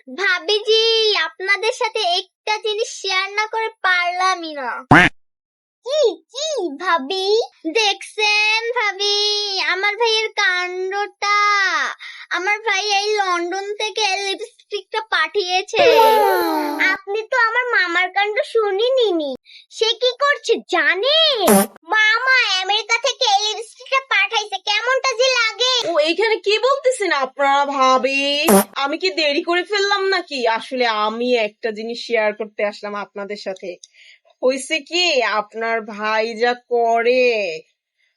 ভাবিজি, আপনাদের সাথে একটা জিনিস শেয়ার না করে পারলামই না। কি কি ভাবি? দেখছেন ভাবি, আমার ভাইয়ের কাণ্ডটা। আমার ভাই এই লন্ডন থেকে লিপস্টিকটা পাঠিয়েছে। আপনি তো আমার মামার কাণ্ড শুনিনি। সে কি করছে জানেন? মামা আমেরিকা থেকে এই লিপস্টিকটা পাঠাইছে, কেমনটা যে লাগে। ও এইখানে কি বলতেছেন আপনারা ভাবি? আমি কি দেরি করে ফেললাম নাকি? আসলে আমি একটা জিনিস শেয়ার করতে আসলাম আপনাদের সাথে। হয়েছে কি, আপনার ভাই যা করে,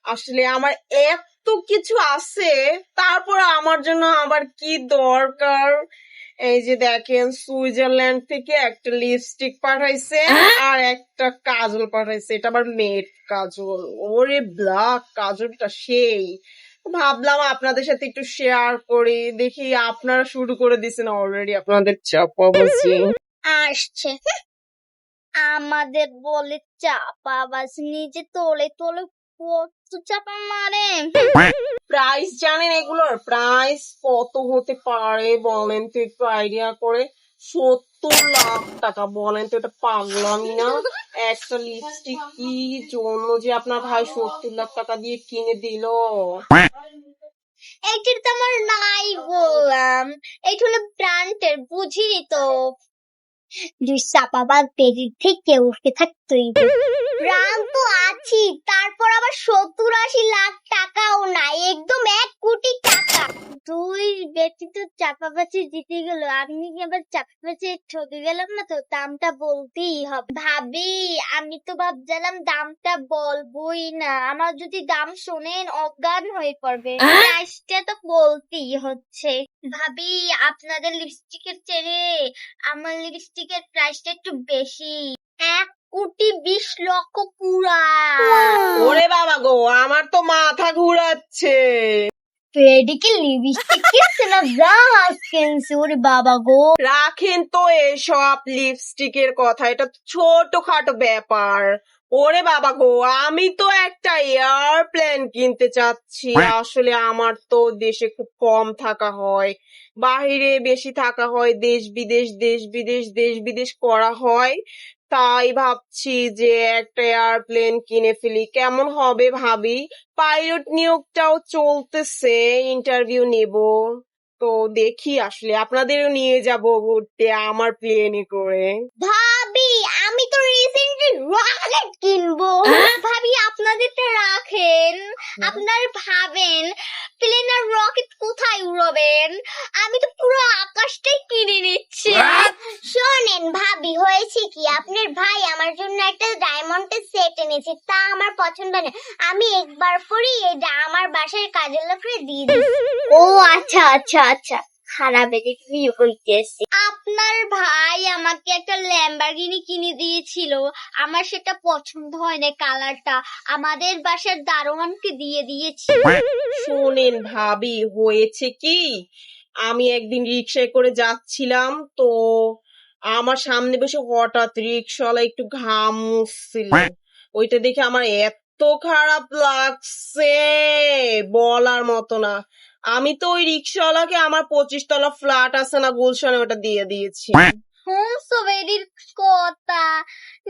আসলে আমার এত কিছু আছে, তারপর আমার জন্য আবার কি দরকার? এই যে দেখেন, সুইজারল্যান্ড থেকে একটা লিপস্টিক পাঠাইছে আর একটা কাজল পাঠাইছে। এটা আবার মেট কাজল। ওরে ব্ল্যাক কাজলটা সেই। ভাবলাম আপনাদের সাথে একটু শেয়ার করি। দেখি আপনারা শুরু করে দিয়েছেন অলরেডি আপনাদের চাপাবাজি। আসছে আমাদের বলে চাপাবাজ, নিজে তোলে তোলে কত চাপা মারে। প্রাইস জানেন এগুলোর? প্রাইস কত হতে পারে বলেন তো একটু আইডিয়া করে? 70 লাখ টাকা। বলেন তো, এটা পাগলামি না? একটা লিপস্টিক কি জন্য যে আপনার ভাই 70 লাখ টাকা দিয়ে কিনে দিল? এইটার তো আমার নাই বললাম, এইটা হলো ব্র্যান্ডের, বুঝিনি তো। দুই চাপাবাজ পেরির থেকে উঠে থাকতোই। ব্র্যান্ড তো আছি, তারপর আবার 70-80 লাখ টাকাও নাই, একদম 1 কোটি টাকা। দুই ব্যক্তি তো চাপাবাজি জিতে গেল, আমি আবার চাপাবাজি ঠকে গেলাম না তো, দামটা বলতেই হবে। ভাবি, আমি তো ভাবছিলাম দামটা বলবোই না, আমার যদি দাম শোনেন অজ্ঞান হয়ে পড়বে। প্রাইসটা তো বলতেই হচ্ছে। ভাবি, আপনাদের লিপস্টিকের চেয়ে আমার লিপস্টিকের প্রাইসটা একটু বেশি, 1,20,00,000 পুরা। ওরে বাবা গো, আমার তো মাথা ঘুরাচ্ছে। ফেডিকে লিপস্টিক কিনছে না ব্রাশ কিনছে, ওরে বাবা গো। রাখেন তো এসব লিপস্টিকের কথা, এটা তো ছোটখাটো ব্যাপার। ওরে বাবা গো, আমি তো একটা এয়ারপ্লেন কিনতে চাচ্ছি। আসলে আমার তো দেশে খুব কম থাকা হয়, বাহিরে বেশি থাকা হয়, দেশ বিদেশ দেশ বিদেশ দেশ বিদেশ করা হয়। তাই ভাবছি যে একটা এয়ারপ্লেন কিনে ফেলি, কেমন হবে ভাবি? পাইলট নিয়োগটাও চলতেছে, ইন্টারভিউ নেব। তো দেখি, আসলে আপনাদেরও নিয়ে যাব ঘুরতে আমার প্লেনে করে। ভাবি, আমি তো রিসেন্টলি রকেট কিনবো। ভাবি, আপনাদেরটা রাখেন, আপনারা ভাবেন প্লেন আর রকেট কোথায় উড়াবেন, আমি তো পুরো আকাশটাই কিনে নিচ্ছি। শোনেন ভাবি, হয়েছে কি, আপনার ভাই আমার জন্য একটা ডায়মন্ডের সেট এনেছে, তা আমার পছন্দ না। আমি একবার পরেই এটা আমার বাসার কাজের লোকরে দিয়ে দিই। ও আচ্ছা আচ্ছা আচ্ছা, খারাপ বিয়ে হইতেছে। আপনার ভাই আমাকে একটা ল্যাম্বরগিনি কিনে দিয়েছিল, আমার সেটা পছন্দ হয় না কালারটা, আমাদের বাসার দারোয়ানকে দিয়ে দিয়েছি। শোনেন ভাবি, হয়েছে কি, আমি একদিন রিক্সায় করে যাচ্ছিলাম, তো আমার সামনে বসে হঠাৎ রিক্সাওয়ালা একটু ঘাম মুছছিল। ওইটা দেখে আমার এত খারাপ লাগছে, বলার মতো না। আমি তো ওই রিক্সাওয়ালাকে আমার 25 তলা ফ্ল্যাট আছে না গুলশানে, ওটা দিয়ে দিয়েছি। শুনছো বেরির কথা,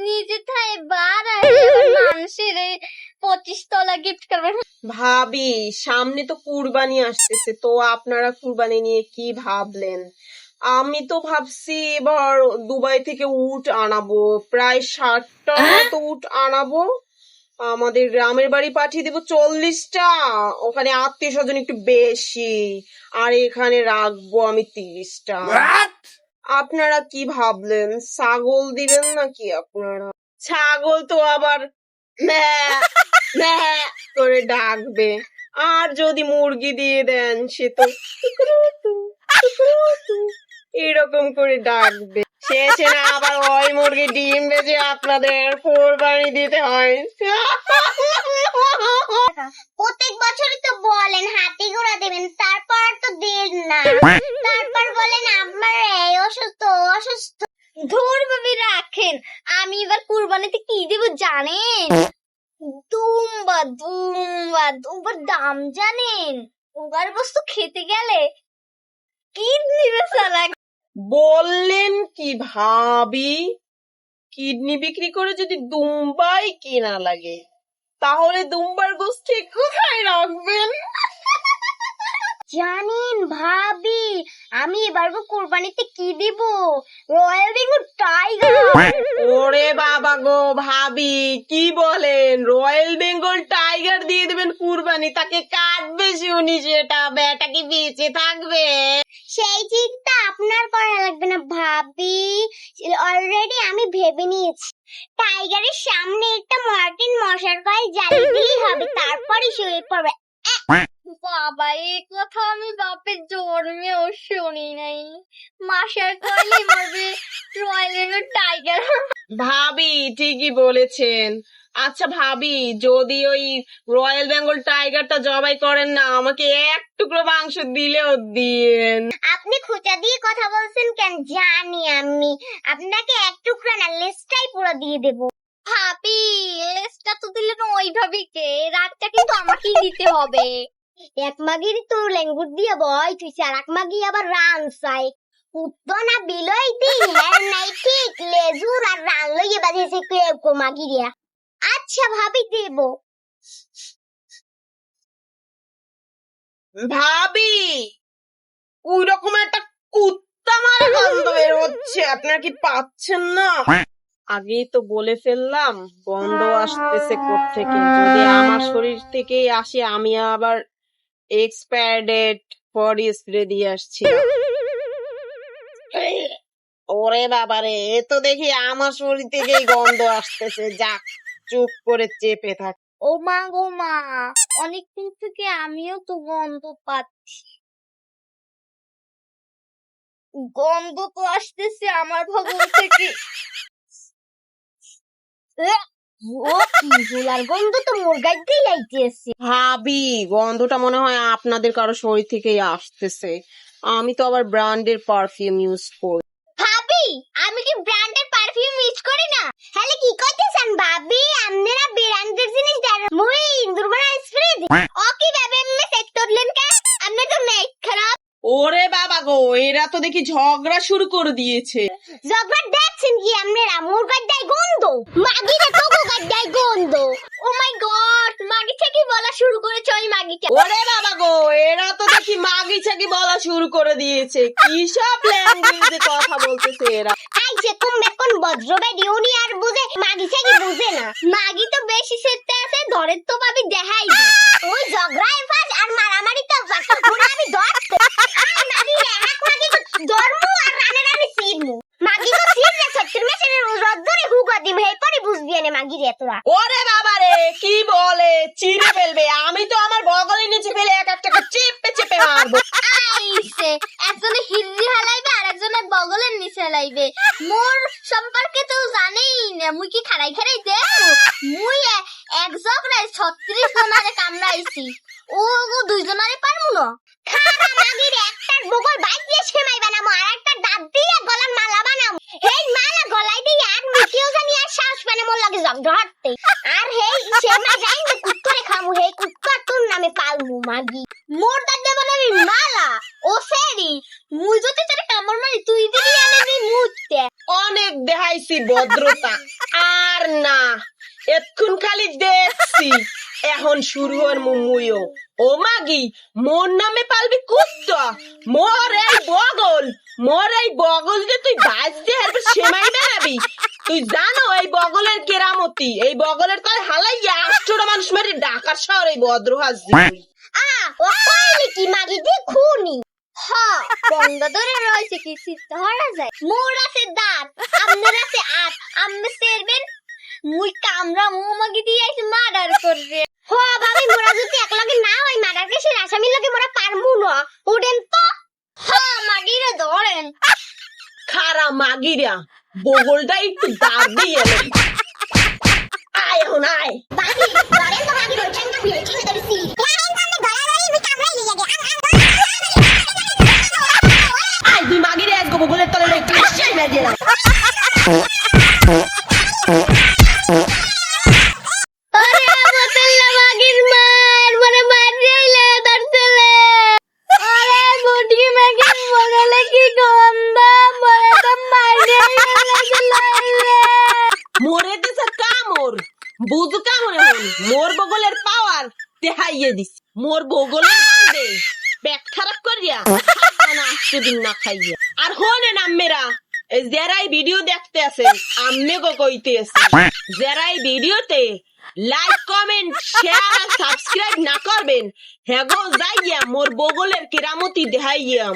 নিজে থাই বাড়াই মানুষের 25 তলা গিফট করবেন। ভাবি, সামনে তো কুরবানি আসতেছে, তো আপনারা কুরবানি নিয়ে কি ভাবলেন? আমি তো ভাবছি এবার দুবাই থেকে উট আনাবো, প্রায় 60টা মতো উট আনাবো। আমাদের গ্রামের বাড়ি পাঠিয়ে দেবো 40টা, ওখানে আত্মীয় স্বজন একটু বেশি, আর এখানে রাখবো আমি 30টা। আপনারা কি ভাবলেন, ছাগল দিবেন নাকি আপনারা? ছাগল তো আবার ম্যাঁ ম্যাঁ করে ডাকবে, আর যদি মুরগি দিয়ে দেন সে তো টুকুরুটু, টুকুরুটু এরকম করে ডাকবে। শেষে না আবার ওই মুরগি ডিম বেজে আপনাদের কোরবানি দিতে হয়। প্রত্যেক বছরই তো বলেন হাতি ঘোড়া দেবেন, তারপর তো দেন না, তারপর বলেন আমার এই অসুস্থ অসুস্থ। ধুর ভাবি, রাখেন। আমি এবার কুরবানিতে কি দেব জানেন? দুম্বা দুম্বা দুম্বার দাম জানেন? দুম্বার বস্তু খেতে গেলে কি দিবে সালা। বললেন কি ভাবি? কিডনি বিক্রি করে যদি দুম্বাই কেনা লাগে, তাহলে দুম্বার গোষ্ঠী কোথায় রাখবেন? জানেন ভাবি, আমি এবার কোরবানিতে কি দিব? Royal Bengal tiger. ওরে বাবা গো ভাবি, কি বলেন? রয়্যাল বেঙ্গল টাইগার দিয়ে দেবেন কুরবানি? তাকে কাটবে শুনি, সেটা বেটা কি বেঁচে থাকবে? সেই চিন্তা আপনার করা লাগবে না ভাবি, অলরেডি আমি ভেবে নিয়েছি। টাইগারের সামনে একটা মার্টিন মশার কয়েল জ্বালিয়ে দিলেই হবে, তারপরে শুয়ে পড়বে। বাবা, এই কথা আমি বাপের জন্মেও শুনি নাই। মশার কয়েলে মরবে রয়্যাল বেঙ্গল টাইগার। ভাবি ঠিকই বলেছেন। আচ্ছা ভাবি, যদি ওই রয়্যাল বেঙ্গল টাইগারটা জবাই করেন না, আমাকে এক টুকরো মাংস দিলেও দিয়েন। আপনি খোঁচা দিয়ে কথা বলছেন কেন? জানি আমি, আপনাকে এক টুকরা না, লেজটাই পুরো দিয়ে দেব। ভাবি, লেজটা তো দিলেন ওইভাবে, কে রাতটা কিন্তু আমাকেই দিতে হবে। এক মাগির তো লেঙ্গুর দিয়ে বয় তুই, আর এক মাগি আবার রান চাই। কুত্তো না বিলই দি হ্যাঁ নাই ঠিক, লেজুর আর রান লইয়ে বাজিয়েছে কেউ মাগিরিয়া। আচ্ছা ভাবি, দেব। ভাবি, ওই রকম একটা কুত্তা মারা গন্ধ বের হচ্ছে, আপনারা কি পাচ্ছেন না? আগেই তো বলে ফেললাম, গন্ধ আসতেছে কোত্থেকে। যদি আমার শরীর থেকেই আসে, আমি আবার এক্সপায়ার ডেট বডি স্প্রে দিয়ে আসছি। ওরে বাবারে, এ তো দেখি আমার শরীর থেকেই গন্ধ আসতেছে। যাক, চুপ করে চেপে থাক। ও মা গো মা, অনেকদিন থেকে আমিও তো গন্ধ পাচ্ছি। গন্ধ তো আসতেছে আমার ভবন থেকে। ও কি ঝোলার গন্ধ তো মোর গাইতেই আইতেছে। ভাবি, গন্ধটা মনে হয় আপনাদের কারো শরীর থেকেই আসতেছে। আমি তো আবার ব্র্যান্ডের পারফিউম ইউজ করি। ভাবি, আমি কি ব্র্যান্ডের পারফিউম ইউজ করি না? হ্যালে কি কইতেছেন ভাবি? আপনারা ব্র্যান্ডের জিনিস দেন, মুই দুর্বল স্প্রে দি। ও কি ভাবে এমনি সেট করলেন কে? আপনি তো মেক খারাপ। ওরে বাবা গো, এরা তো দেখি ঝগড়া শুরু করে দিয়েছে। জগবার দেখছেন কি আপনারা? মোর গাড্ডায় গন্ধ, মাগিরে তো গাড্ডায় গন্ধ। ও মাই গড, মাগি থেকে বলা শুরু করেছে ওই মাগিটা। ওরে বাবা গো, এরা তো দেখি মাগি ছাগি বলা শুরু করে দিয়েছে। কি সব ল্যাঙ্গুয়েজে কথা বলতেছে এরা। আইছে কোন বেকন বজ্রবে দিউনি আর বুঝে, মাগি থেকে বুঝে না। মাগি তো বেশি সেটতে আছে, ধরে তো ভাবি দেখাই দি। ওই ঝগড়ায় ফাঁস আর মারামারি তো বাসা পুরো আমি ধরতে। আর মাগি এক মাগি ধর্মু আর রানে রানে সিরমু। মাগি তো সিররে ছত্রিশ মাসের রদ্দরে হুগা দিম, হেই পরে বুঝবি এনে মাগি রে তোরা। ওরে বাবা রে, কি বলে? চিড়ে ফেলবে। আমি তো আমার বগলে নিচে ফেলে এক একটা চেপে চেপে মারবো। আইছে একজনে হিররি হালাইবে আর একজনে বগলের নিচে হালাইবে। মোর সম্পর্কে তো জানেই না, মুই কি খাড়াই খাড়াই দেখো? মুই এক জগড়ায় 36 জনারে কামড়াইছি, ও দুইজনারে পারমু না। খাড়া মাগির একটার বগল বাইক দিয়ে সেমাই বানামু, আর একটা দাঁত দিয়ে গলার মালা বানামু। হেই মালা গলায় দিয়ে আর মুটিও জানি আর শ্বাস পানে মোর লাগে জগ ধরতে। আর হেই সেমাই যাই না কুত্তরে খামু, হেই কুত্তা তোর নামে পালমু মাগি। মোর দাঁত দেব না আমি মালা। ও সেরি, মুই যদি তোর কামড় মারি তুই দিবি এনে নি মুতে। অনেক দেখাইছি ভদ্রতা, আর না। এতক্ষণ খালি দেখছি, এখন শুরু হওয়ার মুমুইও। ও মাগি, মোর নামে পালবি কুত্তা? মোর এই বগল দিয়ে তুই বাজ দিয়ে আর সেমাই বেড়াবি? তুই জানো এই বগলের কেরামতি? এই বগলের তলে হালাইয়া 8টা মানুষ মেরে ঢাকার শহর এই ভদ্র হাসি। ও কইলি কি মাগি দি খুনি? হ্যাঁ, বন্ধ ধরে রয়েছে কি চিত্তে হরা যায়। মোর আছে দাঁত, আপনার আছে আট, আপনি সেরবেন। মুই কামরা মু মাগি দিয়ে আইছি মার্ডার করবে। হ ভাবি, মোরা যদি একলগে না হয় মার্ডার কেসের আসামি লগে মোরা পারমু না। উড়েন তো। হ্যাঁ, মাগিরে ধরেন। খারা মাগিরা, বগলটা একটু দাঁত দিয়ে এলো। আয় এখন আয়। বাকি ধরেন তো মাগি রইছেন না বিয়ে ঠিক ধরেছি। লাইন সামনে গলাগলি মুই কামড়াই লিয়ে গে। আয় তুই মাগিরে আজকে বগলের তলে রে কাশাই মেরে দিলাম। আরে বতল্লা মাগির মার মনে মারিলে ধরতলে। আরে বুটি মাগির বগলে কি গন্ধ মোর বগলের পাওয়ার দেখাইয়ে দিছি মোর বগলের গন্ধে পেট খারাপ করিয়া না সেদিন না খাইয়া আর হনেন আম্মেরা যারাই ভিডিও দেখতে আছেন আম্মে গো কইতে আছে যারাই ভিডিওতে লাইক কমেন্ট শেয়ার আর সাবস্ক্রাইব না করবেন হেগো যাইয়া মোর বগলের কেরামতি দেখাইয়া